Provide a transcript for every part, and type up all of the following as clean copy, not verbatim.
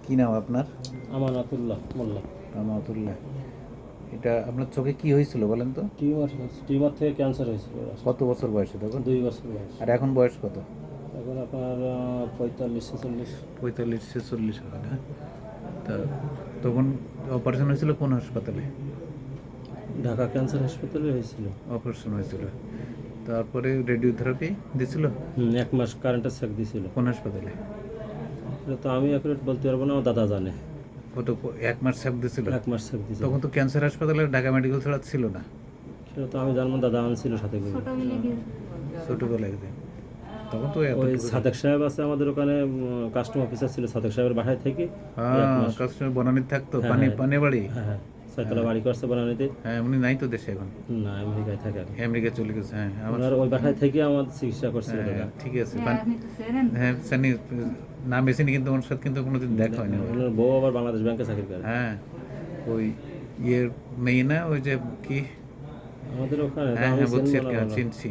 কি নাম আপনার? আমানাতুল্লাহ মোল্লা। রহমতুল্লাহ। এটা আপনার চোখে কি হয়েছিল বলেন তো? টিউমার থেকে ক্যান্সার হয়েছিল। কত বছর বয়সে তখন? 2 বছর বয়স। আর এখন বয়স কত? এখন আপনার 45-46। 45-46 হবে না? তা তখন অপারেশন হয়েছিল কোন হাসপাতালে? ঢাকা ক্যান্সার হাসপাতালে হয়েছিল। অপারেশন হয়েছিল, তারপরে রেডিওথেরাপি দিছিল? 1 মাস কারেন্টের চেক দিছিল। কোন হাসপাতালে? এটা তো আমি অ্যাকুরেট বলতে পারবো না, আমার দাদা জানে। কত 1 মাস স্যাপ দিছিল? 1 মাস চেক দিছিল। তখন তো ক্যান্সার হাসপাতালে ঢাকা মেডিকেল ছাড়া ছিল না। সেটা তো আমি জানবো, দাদা আনছিল সাথে করে। ছোটবেলায় তখন তো ওই সাদেক সাহেব আছে আমাদের ওখানে, কাস্টম অফিসার ছিল সাদেক সাহেবের বাসায় থেকে। কাস্টমার বনানীতে থাকতো, হ্যাঁ, পানি হ্যাঁ। পানি বাড়ি। হ্যাঁ, 6 তলা বাড়ি করছে বানানিতে। হ্যাঁ, উনি নাই তো দেশে এখন, না, আমেরিকায় থাকে এখন। আমেরিকা চলে গেছে। হ্যাঁ, আমার ওনার ওই বাসায় থেকে আমার চিকিৎসা করছিল দাদা। ঠিক আছে। হ্যাঁ জানি, নাম এসেনি, কিন্তু ওনার সাথে কিন্তু কোনোদিন দেখা হয়নি আমার। ওনার বউ আবার বাংলাদেশ ব্যাংকে চাকরি করে। হ্যাঁ, ওই ইয়ের মেয়ে না, ওই যে কি, আমাদের ওখানে তো হ্যাঁ আমি হ্যাঁ বলছি আর চিনবো কি, না হ্যাঁ ভালো। চিনছি।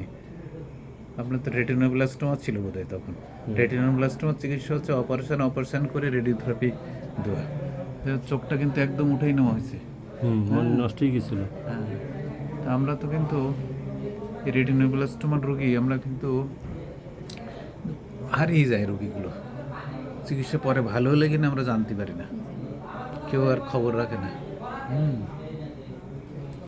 আপনার তো রেটিনোব্লাস্টোমা ছিল বোধহয় তখন। রেটিনোব্লাস্টোমার চিকিৎসা হচ্ছে অপারেশন করে রেডিওথেরাপি দেওয়া। চোখটা কিন্তু একদম উঠেই নেওয়া হয়েছে। মন নষ্টই গেছিল। হ্যাঁ, তা আমরা তো কিন্তু রেটিনোব্লাস্টোমার রোগী, আমরা কিন্তু হারিয়ে যায় রোগীগুলো। চিকিৎসা পরে ভালো হলে কিনা আমরা জানতে পারি না, কেউ আর খবর রাখে না।